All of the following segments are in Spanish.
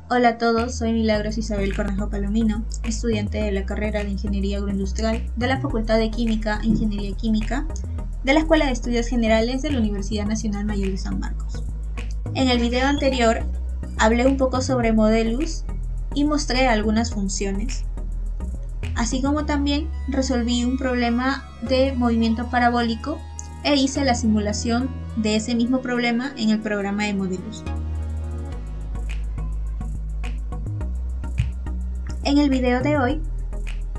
Hola a todos, soy Milagros Isabel Cornejo Palomino, estudiante de la carrera de Ingeniería Agroindustrial de la Facultad de Química e Ingeniería Química de la Escuela de Estudios Generales de la Universidad Nacional Mayor de San Marcos. En el video anterior hablé un poco sobre Modelus y mostré algunas funciones, así como también resolví un problema de movimiento parabólico e hice la simulación de ese mismo problema en el programa de Modelus. En el video de hoy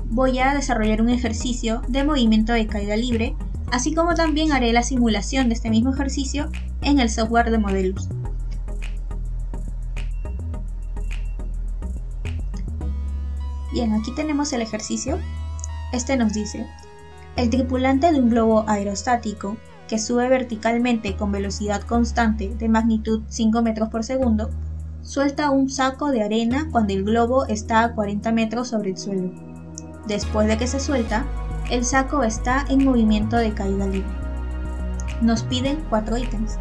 voy a desarrollar un ejercicio de movimiento de caída libre, así como también haré la simulación de este mismo ejercicio en el software de Modelus. Bien, aquí tenemos el ejercicio. Este nos dice: el tripulante de un globo aerostático que sube verticalmente con velocidad constante de magnitud 5 metros por segundo suelta un saco de arena cuando el globo está a 40 metros sobre el suelo. Después de que se suelta, el saco está en movimiento de caída libre. Nos piden 4 ítems.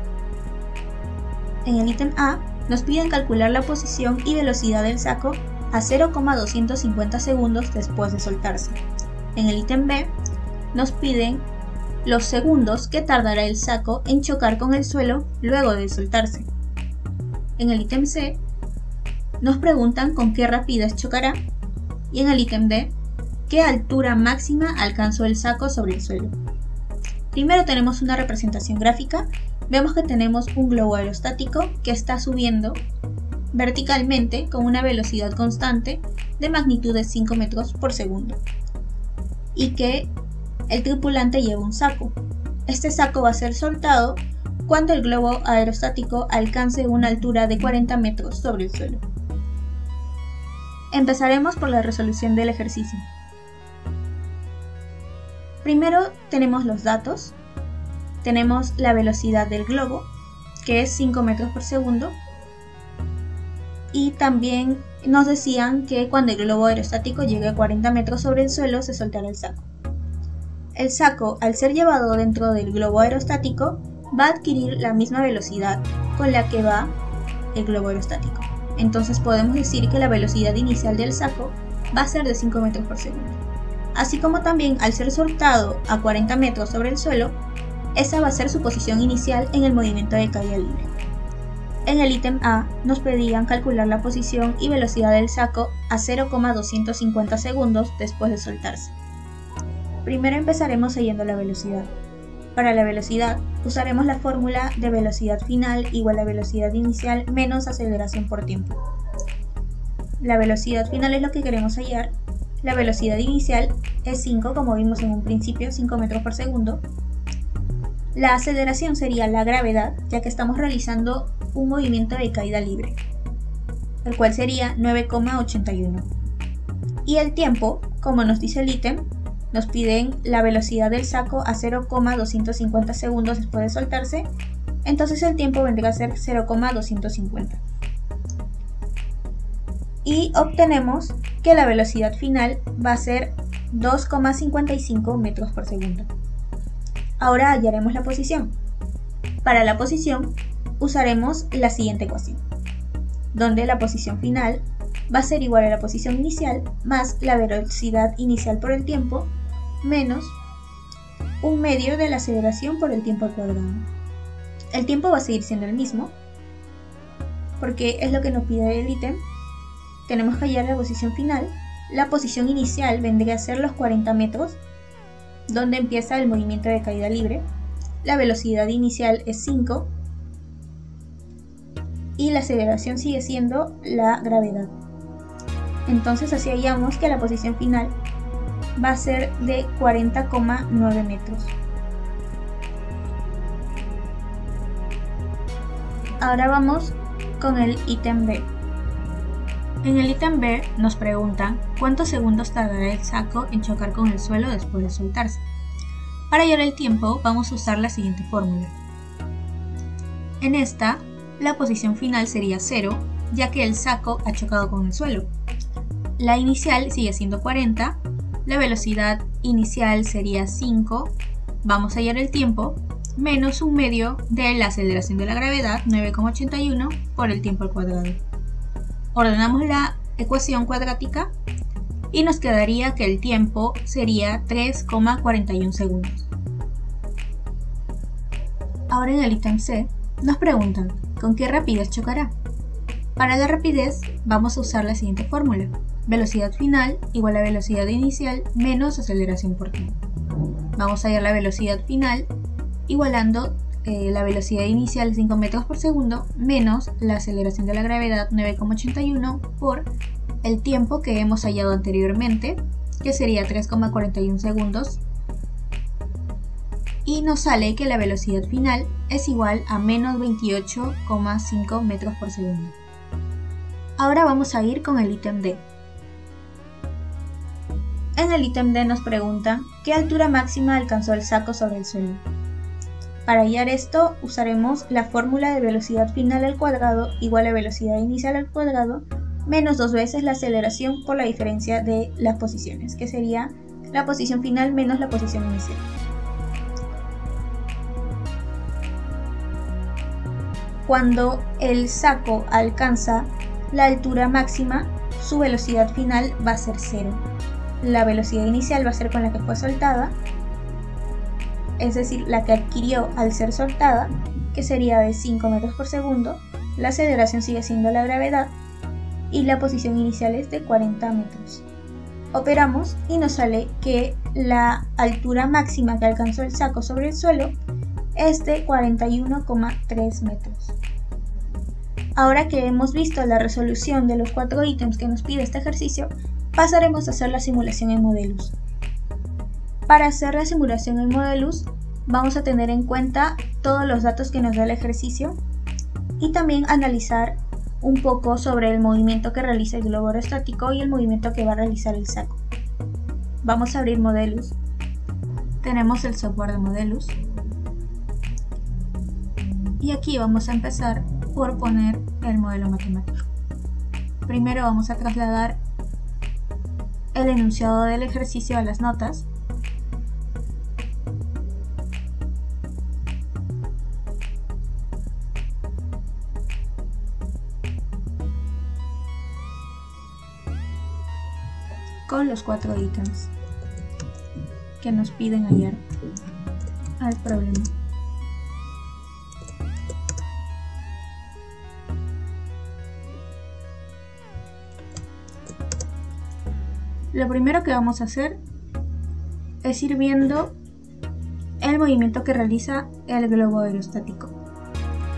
En el ítem A, nos piden calcular la posición y velocidad del saco a 0,250 segundos después de soltarse. En el ítem B, nos piden los segundos que tardará el saco en chocar con el suelo luego de soltarse. En el ítem C, nos preguntan con qué rapidez chocará, y en el ítem D, qué altura máxima alcanzó el saco sobre el suelo. Primero tenemos una representación gráfica. Vemos que tenemos un globo aerostático que está subiendo verticalmente con una velocidad constante de magnitud de 5 metros por segundo, y que el tripulante lleva un saco. Este saco va a ser soltado cuando el globo aerostático alcance una altura de 40 metros sobre el suelo. Empezaremos por la resolución del ejercicio. Primero tenemos los datos. Tenemos la velocidad del globo, que es 5 metros por segundo. Y también nos decían que cuando el globo aerostático llegue a 40 metros sobre el suelo se soltará el saco. El saco, al ser llevado dentro del globo aerostático, va a adquirir la misma velocidad con la que va el globo aerostático. Entonces podemos decir que la velocidad inicial del saco va a ser de 5 metros por segundo. Así como también al ser soltado a 40 metros sobre el suelo, esa va a ser su posición inicial en el movimiento de caída libre. En el ítem A nos pedían calcular la posición y velocidad del saco a 0,250 segundos después de soltarse. Primero empezaremos leyendo la velocidad. Para la velocidad, usaremos la fórmula de velocidad final igual a velocidad inicial menos aceleración por tiempo. La velocidad final es lo que queremos hallar. La velocidad inicial es 5, como vimos en un principio, 5 metros por segundo. La aceleración sería la gravedad, ya que estamos realizando un movimiento de caída libre, el cual sería 9,81. Y el tiempo, como nos dice el ítem, nos piden la velocidad del saco a 0,250 segundos después de soltarse, entonces el tiempo vendría a ser 0,250. Y obtenemos que la velocidad final va a ser 2,55 metros por segundo. Ahora hallaremos la posición. Para la posición usaremos la siguiente ecuación, donde la posición final va a ser igual a la posición inicial más la velocidad inicial por el tiempo menos un medio de la aceleración por el tiempo al cuadrado. El tiempo va a seguir siendo el mismo, porque es lo que nos pide el ítem. Tenemos que hallar la posición final. La posición inicial vendría a ser los 40 metros, donde empieza el movimiento de caída libre. La velocidad inicial es 5 y la aceleración sigue siendo la gravedad. Entonces así hallamos que la posición final va a ser de 40,9 metros. Ahora vamos con el ítem B. En el ítem B nos preguntan cuántos segundos tardará el saco en chocar con el suelo después de soltarse. Para hallar el tiempo vamos a usar la siguiente fórmula. En esta, la posición final sería 0, ya que el saco ha chocado con el suelo. La inicial sigue siendo 40, la velocidad inicial sería 5, vamos a hallar el tiempo, menos un medio de la aceleración de la gravedad, 9,81, por el tiempo al cuadrado. Ordenamos la ecuación cuadrática y nos quedaría que el tiempo sería 3,41 segundos. Ahora en el ítem C nos preguntan ¿con qué rapidez chocará? Para la rapidez vamos a usar la siguiente fórmula: velocidad final igual a velocidad inicial menos aceleración por tiempo. Vamos a hallar la velocidad final igualando la velocidad inicial 5 metros por segundo menos la aceleración de la gravedad 9,81 por el tiempo que hemos hallado anteriormente, que sería 3,41 segundos, y nos sale que la velocidad final es igual a menos 28,5 metros por segundo. Ahora vamos a ir con el ítem D. En el ítem D nos preguntan ¿qué altura máxima alcanzó el saco sobre el suelo? Para hallar esto usaremos la fórmula de velocidad final al cuadrado igual a velocidad inicial al cuadrado menos 2 veces la aceleración por la diferencia de las posiciones, que sería la posición final menos la posición inicial. Cuando el saco alcanza la altura máxima, su velocidad final va a ser 0. La velocidad inicial va a ser con la que fue soltada, es decir, la que adquirió al ser soltada, que sería de 5 metros por segundo. La aceleración sigue siendo la gravedad y la posición inicial es de 40 metros. Operamos y nos sale que la altura máxima que alcanzó el saco sobre el suelo es de 41,3 metros. Ahora que hemos visto la resolución de los 4 ítems que nos pide este ejercicio, pasaremos a hacer la simulación en Modelus. Para hacer la simulación en Modelus, vamos a tener en cuenta todos los datos que nos da el ejercicio y también analizar un poco sobre el movimiento que realiza el globo aerostático y el movimiento que va a realizar el saco. Vamos a abrir Modelus. Tenemos el software de Modelus. Y aquí vamos a empezar por poner el modelo matemático. Primero vamos a trasladar el enunciado del ejercicio a las notas. Con los 4 ítems que nos piden hallar al problema. Lo primero que vamos a hacer es ir viendo el movimiento que realiza el globo aerostático.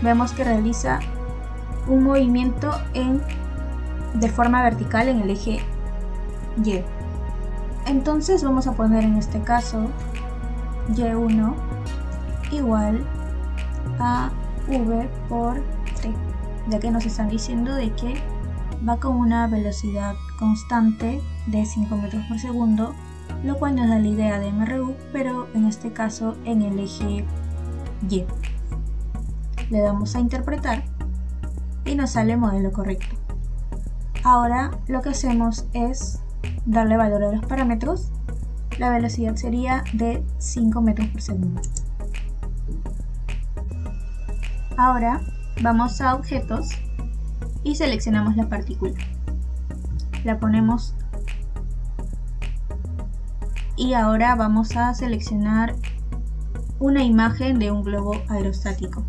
Vemos que realiza un movimiento de forma vertical en el eje Y. Entonces vamos a poner en este caso Y1 igual a V por T, ya que nos están diciendo de que va con una velocidad constante de 5 metros por segundo, lo cual nos da la idea de MRU, pero en este caso en el eje Y. Le damos a interpretar y nos sale el modelo correcto. Ahora lo que hacemos es darle valor a los parámetros. La velocidad sería de 5 metros por segundo. Ahora vamos a objetos y seleccionamos la partícula. La ponemos y ahora vamos a seleccionar una imagen de un globo aerostático.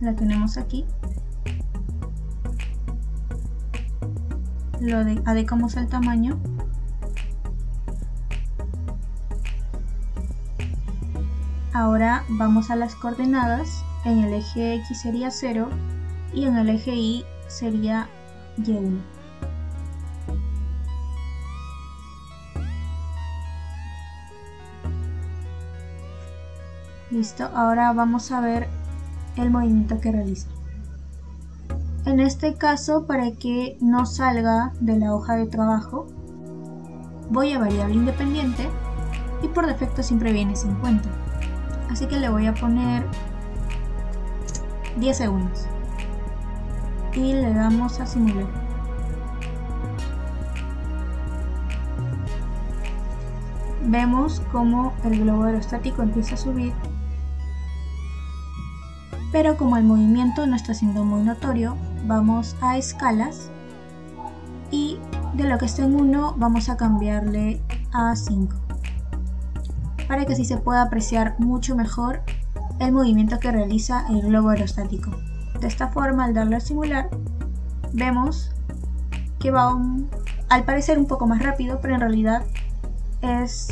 La tenemos aquí. Lo adecuamos al tamaño. Ahora vamos a las coordenadas. En el eje X sería 0 y en el eje Y sería Y1. Listo, ahora vamos a ver el movimiento que realiza. En este caso, para que no salga de la hoja de trabajo, voy a variable independiente y por defecto siempre viene 50. Así que le voy a poner 10 segundos y le damos a simular. vemos cómo el globo aerostático empieza a subir, pero como el movimiento no está siendo muy notorio, vamos a escalas y de lo que está en 1 vamos a cambiarle a 5 para que así se pueda apreciar mucho mejor el movimiento que realiza el globo aerostático. De esta forma, al darle a simular, vemos que va al parecer un poco más rápido, pero en realidad es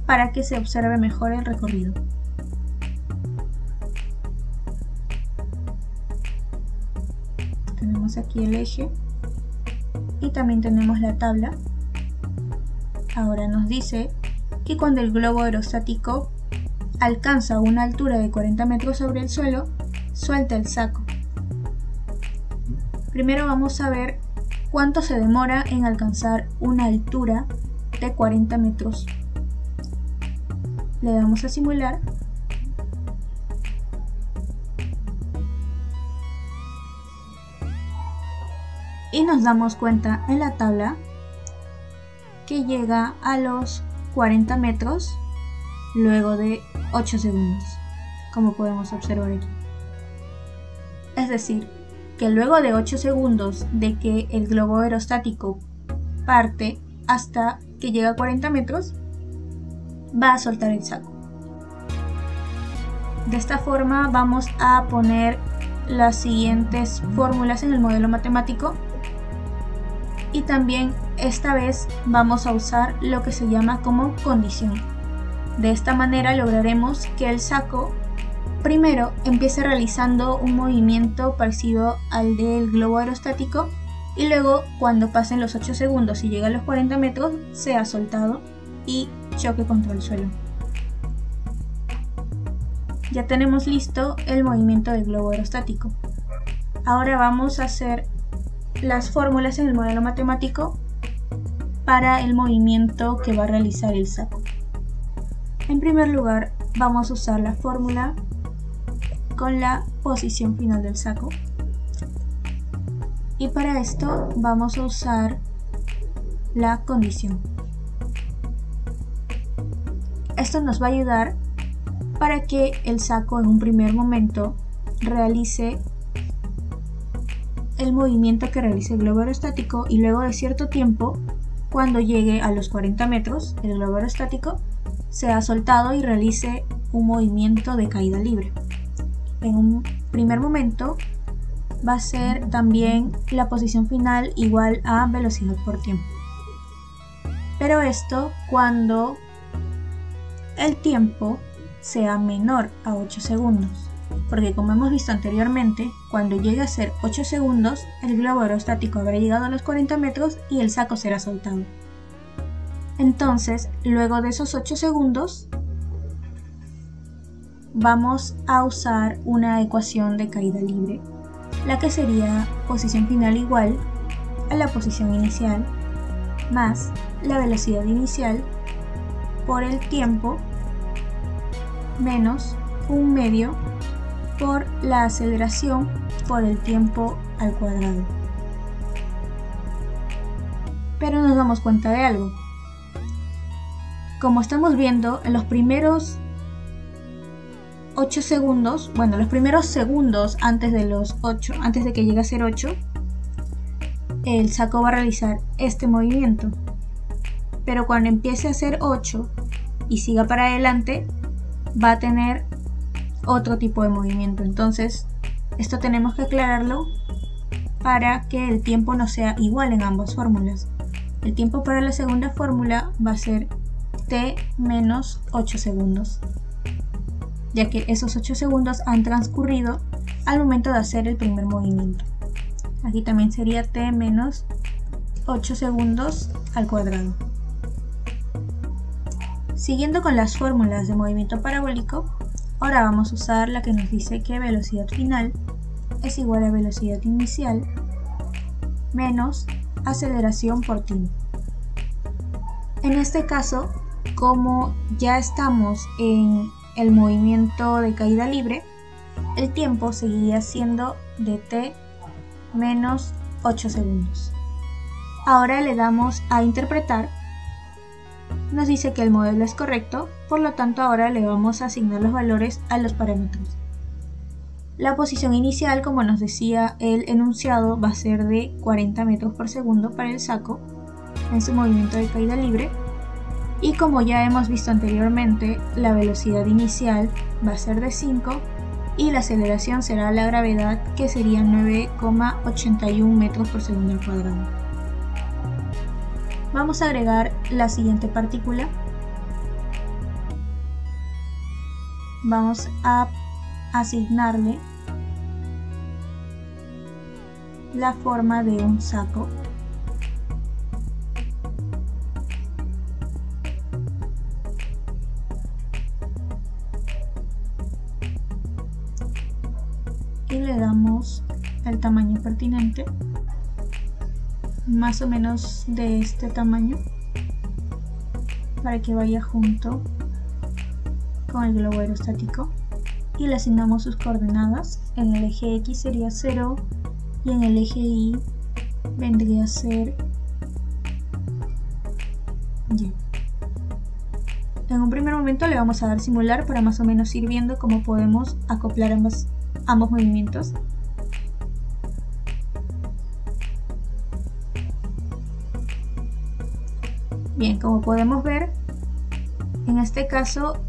para que se observe mejor el recorrido. Tenemos aquí el eje y también tenemos la tabla. Ahora nos dice que cuando el globo aerostático alcanza una altura de 40 metros sobre el suelo, suelta el saco. Primero vamos a ver cuánto se demora en alcanzar una altura de 40 metros. Le damos a simular. Y nos damos cuenta en la tabla que llega a los 40 metros luego de 8 segundos, como podemos observar aquí. Es decir, que luego de 8 segundos de que el globo aerostático parte hasta que llega a 40 metros, va a soltar el saco. De esta forma vamos a poner las siguientes fórmulas en el modelo matemático y también esta vez vamos a usar lo que se llama como condición. De esta manera lograremos que el saco primero empiece realizando un movimiento parecido al del globo aerostático y luego cuando pasen los 8 segundos y llegue a los 40 metros sea soltado y choque contra el suelo. Ya tenemos listo el movimiento del globo aerostático. Ahora vamos a hacer las fórmulas en el modelo matemático para el movimiento que va a realizar el saco. En primer lugar, vamos a usar la fórmula con la posición final del saco. Y para esto vamos a usar la condición. Esto nos va a ayudar para que el saco en un primer momento realice el movimiento que realiza el globo aerostático y luego de cierto tiempo, cuando llegue a los 40 metros, el globo aerostático sea soltado y realice un movimiento de caída libre. En un primer momento va a ser también la posición final igual a velocidad por tiempo. Pero esto cuando el tiempo sea menor a 8 segundos. Porque como hemos visto anteriormente, cuando llegue a ser 8 segundos, el globo aerostático habrá llegado a los 40 metros y el saco será soltado. Entonces, luego de esos 8 segundos, vamos a usar una ecuación de caída libre, la que sería posición final igual a la posición inicial más la velocidad inicial por el tiempo menos un medio por la aceleración por el tiempo al cuadrado. Pero nos damos cuenta de algo. Como estamos viendo, en los primeros 8 segundos, bueno, los primeros segundos antes de los 8, antes de que llegue a ser 8, el saco va a realizar este movimiento. Pero cuando empiece a ser 8 y siga para adelante, va a tener otro tipo de movimiento. Entonces, esto tenemos que aclararlo para que el tiempo no sea igual en ambas fórmulas. El tiempo para la segunda fórmula va a ser t menos 8 segundos, ya que esos 8 segundos han transcurrido al momento de hacer el primer movimiento. Aquí también sería t menos 8 segundos al cuadrado. Siguiendo con las fórmulas de movimiento parabólico, ahora vamos a usar la que nos dice que velocidad final es igual a velocidad inicial menos aceleración por tiempo. En este caso, como ya estamos en el movimiento de caída libre, el tiempo seguiría siendo de t menos 8 segundos. Ahora le damos a interpretar nos dice que el modelo es correcto, por lo tanto ahora le vamos a asignar los valores a los parámetros. La posición inicial, como nos decía el enunciado, va a ser de 40 metros por segundo para el saco en su movimiento de caída libre, y como ya hemos visto anteriormente, la velocidad inicial va a ser de 5 y la aceleración será la gravedad, que sería 9,81 metros por segundo al cuadrado. Vamos a agregar la siguiente partícula. Vamos a asignarle la forma de un saco. Y le damos el tamaño pertinente, más o menos de este tamaño, para que vaya junto con el globo aerostático, y le asignamos sus coordenadas. En el eje X sería 0 y en el eje Y vendría a ser Y. En un primer momento le vamos a dar simular para más o menos ir viendo cómo podemos acoplar ambos movimientos. Bien, como podemos ver, en este caso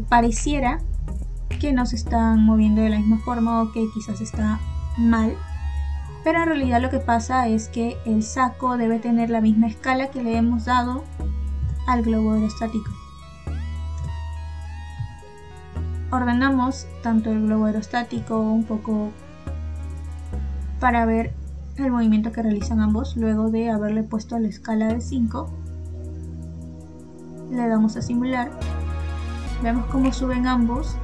pareciera que no se están moviendo de la misma forma o que quizás está mal, pero en realidad lo que pasa es que el saco debe tener la misma escala que le hemos dado al globo aerostático. Ordenamos tanto el globo aerostático un poco para ver el movimiento que realizan ambos. Luego de haberle puesto la escala de 5, le damos a simular, vemos cómo suben ambos,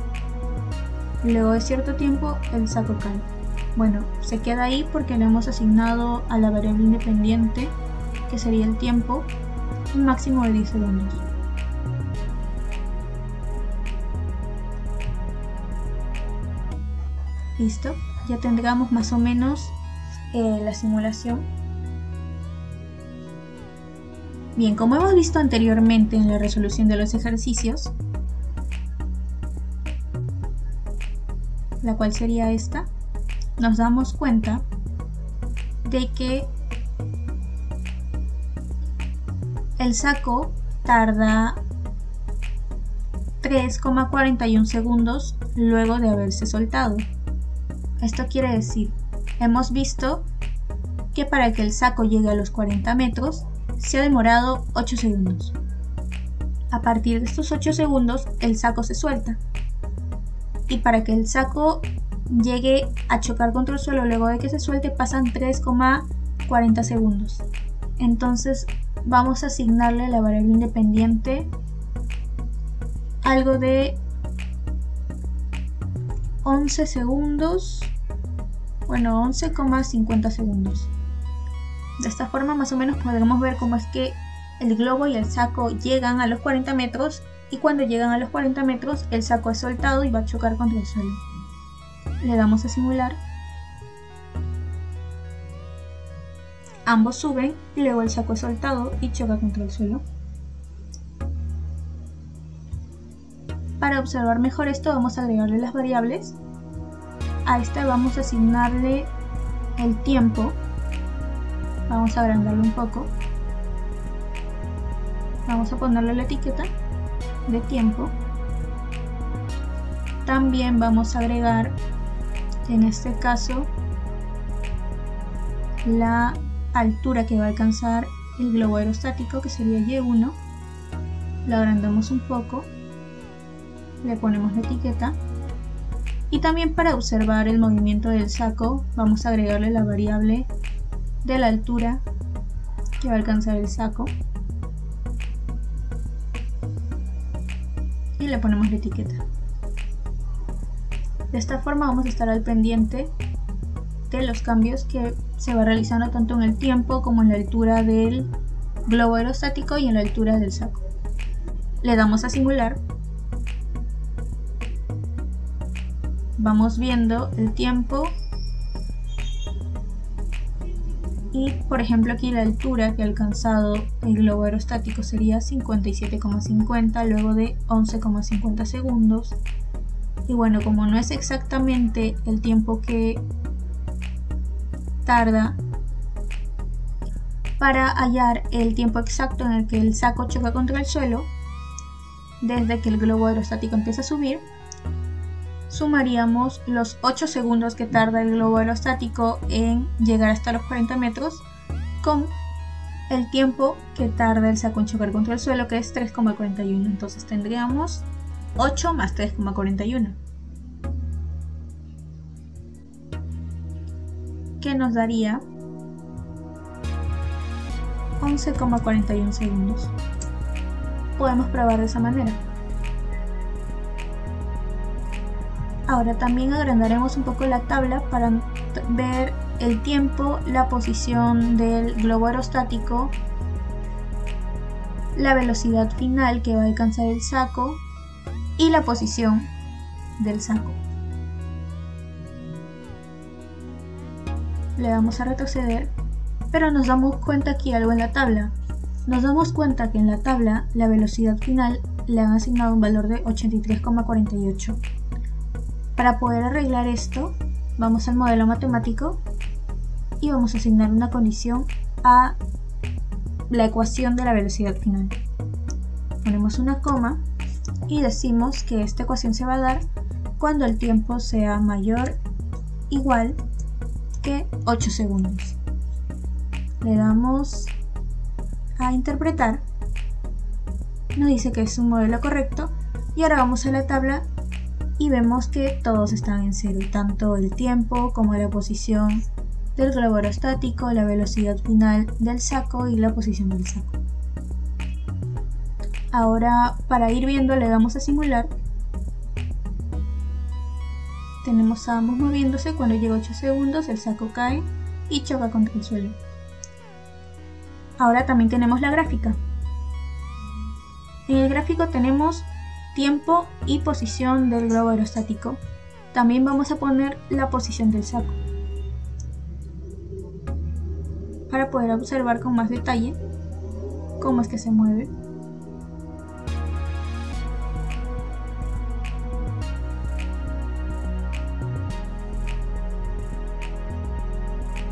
y luego de cierto tiempo el saco cae. Bueno, se queda ahí porque le hemos asignado a la variable independiente, que sería el tiempo, un máximo de 10 segundos. Listo, ya tendríamos más o menos la simulación. Bien, como hemos visto anteriormente en la resolución de los ejercicios, la cual sería esta, nos damos cuenta de que el saco tarda 3,41 segundos luego de haberse soltado. Esto quiere decir, hemos visto que para que el saco llegue a los 40 metros se ha demorado 8 segundos. A partir de estos 8 segundos el saco se suelta, y para que el saco llegue a chocar contra el suelo luego de que se suelte pasan 3,40 segundos. Entonces vamos a asignarle a la variable independiente algo de 11 segundos, bueno, 11,50 segundos. De esta forma más o menos podremos ver cómo es que el globo y el saco llegan a los 40 metros, y cuando llegan a los 40 metros el saco es soltado y va a chocar contra el suelo. Le damos a simular, ambos suben y luego el saco es soltado y choca contra el suelo. Para observar mejor esto vamos a agregarle las variables. A esta vamos a asignarle el tiempo. Vamos a agrandarlo un poco. Vamos a ponerle la etiqueta de tiempo. También vamos a agregar, en este caso, la altura que va a alcanzar el globo aerostático, que sería Y1. Lo agrandamos un poco, le ponemos la etiqueta, y también para observar el movimiento del saco vamos a agregarle la variable de la altura que va a alcanzar el saco y le ponemos la etiqueta. De esta forma vamos a estar al pendiente de los cambios que se va realizando tanto en el tiempo como en la altura del globo aerostático y en la altura del saco. Le damos a simular. Vamos viendo el tiempo Y por ejemplo aquí la altura que ha alcanzado el globo aerostático sería 57,50 luego de 11,50 segundos. Y bueno, como no es exactamente el tiempo que tarda para hallar el tiempo exacto en el que el saco choca contra el suelo, desde que el globo aerostático empieza a subir, sumaríamos los 8 segundos que tarda el globo aerostático en llegar hasta los 40 metros con el tiempo que tarda el saco en chocar contra el suelo, que es 3,41. Entonces tendríamos 8 más 3,41, que nos daría 11,41 segundos. Podemos probar de esa manera. Ahora también agrandaremos un poco la tabla para ver el tiempo, la posición del globo aerostático, la velocidad final que va a alcanzar el saco y la posición del saco. Le damos a retroceder, pero nos damos cuenta aquí algo en la tabla. Nos damos cuenta que en la tabla la velocidad final le han asignado un valor de 83,48. Para poder arreglar esto, vamos al modelo matemático y vamos a asignar una condición a la ecuación de la velocidad final. Ponemos una coma y decimos que esta ecuación se va a dar cuando el tiempo sea mayor o igual que 8 segundos. Le damos a interpretar, nos dice que es un modelo correcto y ahora vamos a la tabla y vemos que todos están en cero, tanto el tiempo como la posición del globo aerostático, la velocidad final del saco y la posición del saco. Ahora, para ir viendo, le damos a simular. Tenemos a ambos moviéndose. Cuando llega 8 segundos el saco cae y choca contra el suelo. Ahora también tenemos la gráfica. En el gráfico tenemos tiempo y posición del globo aerostático. También vamos a poner la posición del saco para poder observar con más detalle cómo es que se mueve.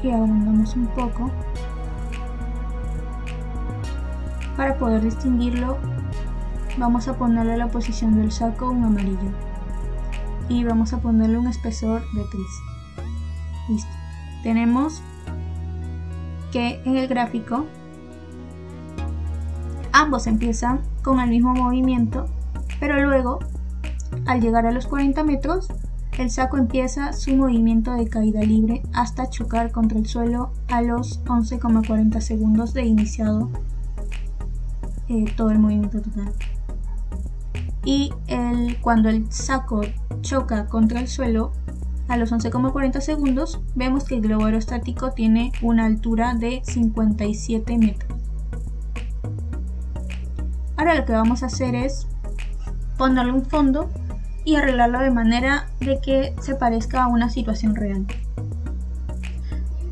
Y agrandamos un poco para poder distinguirlo. Vamos a ponerle la posición del saco un amarillo y vamos a ponerle un espesor de gris. Listo. Tenemos que en el gráfico ambos empiezan con el mismo movimiento, pero luego al llegar a los 40 metros el saco empieza su movimiento de caída libre hasta chocar contra el suelo a los 11,40 segundos de iniciado todo el movimiento total. Y cuando el saco choca contra el suelo a los 11,40 segundos, vemos que el globo aerostático tiene una altura de 57 metros. Ahora lo que vamos a hacer es ponerle un fondo y arreglarlo de manera de que se parezca a una situación real.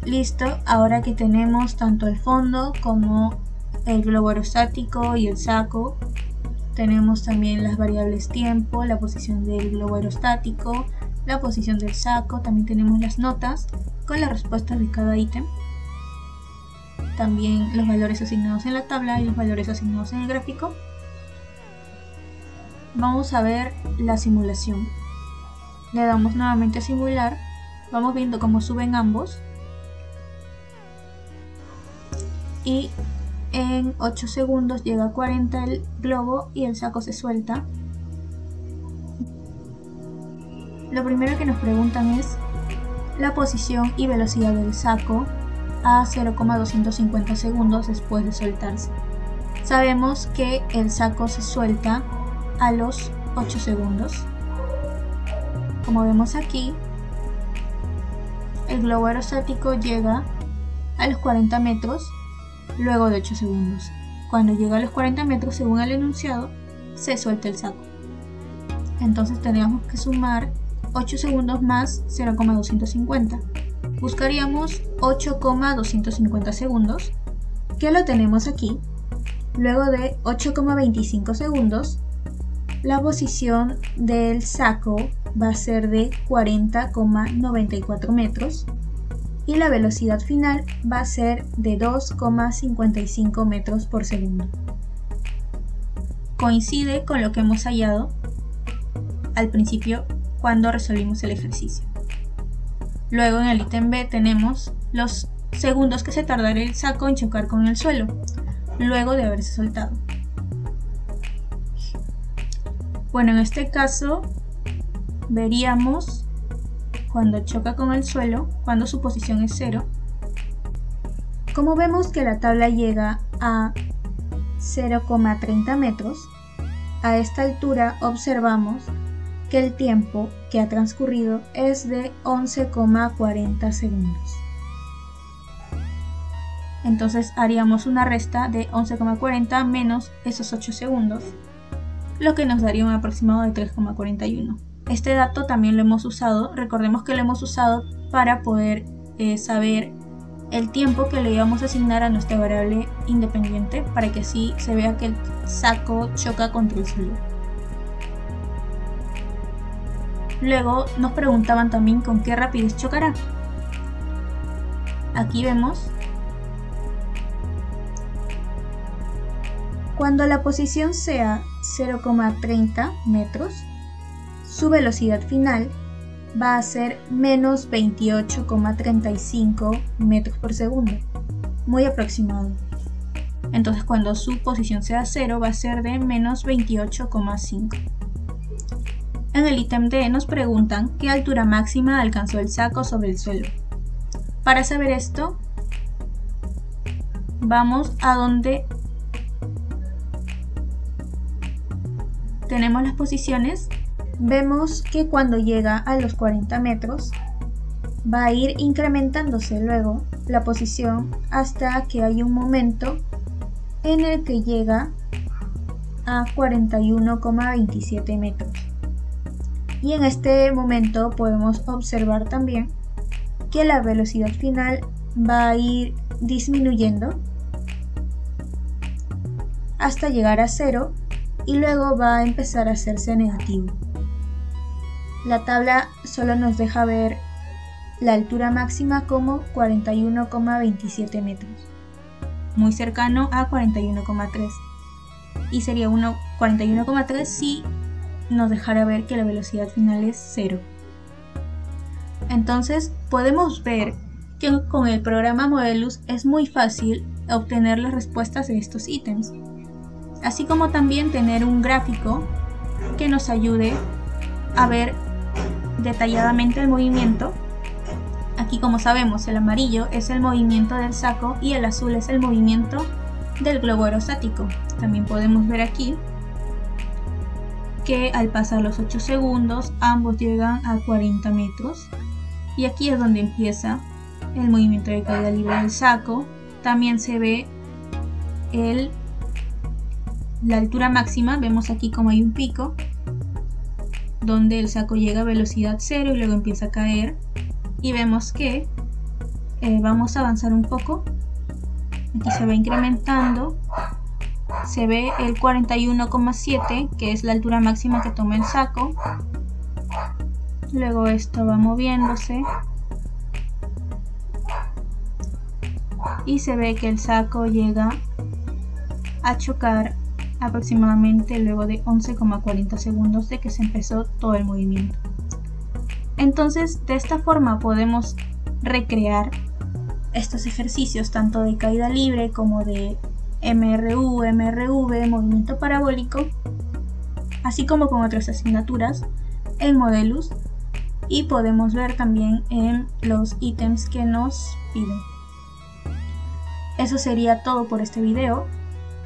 Listo, ahora que tenemos tanto el fondo como el globo aerostático y el saco, tenemos también las variables tiempo, la posición del globo aerostático, la posición del saco, también tenemos las notas con las respuestas de cada ítem, también los valores asignados en la tabla y los valores asignados en el gráfico. Vamos a ver la simulación. Le damos nuevamente a simular, vamos viendo cómo suben ambos y en 8 segundos llega a 40 el globo y el saco se suelta. Lo primero que nos preguntan es la posición y velocidad del saco a 0,250 segundos después de soltarse. Sabemos que el saco se suelta a los 8 segundos. Como vemos aquí, el globo aerostático llega a los 40 metros luego de 8 segundos. Cuando llega a los 40 metros, según el enunciado, se suelta el saco. Entonces tendríamos que sumar 8 segundos más 0,250. buscaríamos 8,250 segundos, que lo tenemos aquí. Luego de 8,25 segundos, la posición del saco va a ser de 40,94 metros y la velocidad final va a ser de 2,55 metros por segundo. Coincide con lo que hemos hallado al principio cuando resolvimos el ejercicio. Luego en el ítem B tenemos los segundos que se tardará el saco en chocar con el suelo, luego de haberse soltado. Bueno, en este caso veríamos cuando choca con el suelo, cuando su posición es 0. Como vemos que la tabla llega a 0,30 metros, a esta altura observamos que el tiempo que ha transcurrido es de 11,40 segundos. Entonces haríamos una resta de 11,40 menos esos 8 segundos, lo que nos daría un aproximado de 3,41. Este dato también lo hemos usado, recordemos que lo hemos usado para poder saber el tiempo que le íbamos a asignar a nuestra variable independiente, para que así se vea que el saco choca contra el suelo. Luego nos preguntaban también con qué rapidez chocará. Aquí vemos cuando la posición sea 0,30 metros, su velocidad final va a ser menos 28,35 metros por segundo, muy aproximado. Entonces cuando su posición sea 0 va a ser de menos 28,5. En el ítem D nos preguntan qué altura máxima alcanzó el saco sobre el suelo. Para saber esto, vamos a donde tenemos las posiciones. Vemos que cuando llega a los 40 metros va a ir incrementándose luego la posición hasta que hay un momento en el que llega a 41,27 metros. Y en este momento podemos observar también que la velocidad final va a ir disminuyendo hasta llegar a 0 y luego va a empezar a hacerse negativo. La tabla solo nos deja ver la altura máxima como 41,27 metros, muy cercano a 41,3, y sería 41,3 si nos dejara ver que la velocidad final es 0. Entonces podemos ver que con el programa Modelus es muy fácil obtener las respuestas de estos ítems, así como también tener un gráfico que nos ayude a ver detalladamente el movimiento. Aquí, como sabemos, el amarillo es el movimiento del saco y el azul es el movimiento del globo aerostático. También podemos ver aquí que al pasar los 8 segundos ambos llegan a 40 metros y aquí es donde empieza el movimiento de caída libre del saco. También se ve la altura máxima. Vemos aquí como hay un pico donde el saco llega a velocidad 0 y luego empieza a caer, y vemos que vamos a avanzar un poco. Aquí se va incrementando, se ve el 41,7 que es la altura máxima que toma el saco. Luego esto va moviéndose y se ve que el saco llega a chocar aproximadamente luego de 11,40 segundos de que se empezó todo el movimiento. Entonces, de esta forma podemos recrear estos ejercicios tanto de caída libre como de MRU, MRV, movimiento parabólico, así como con otras asignaturas en Modelus, y podemos ver también en los ítems que nos piden. Eso sería todo por este video.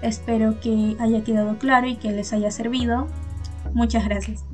Espero que haya quedado claro y que les haya servido. Muchas gracias.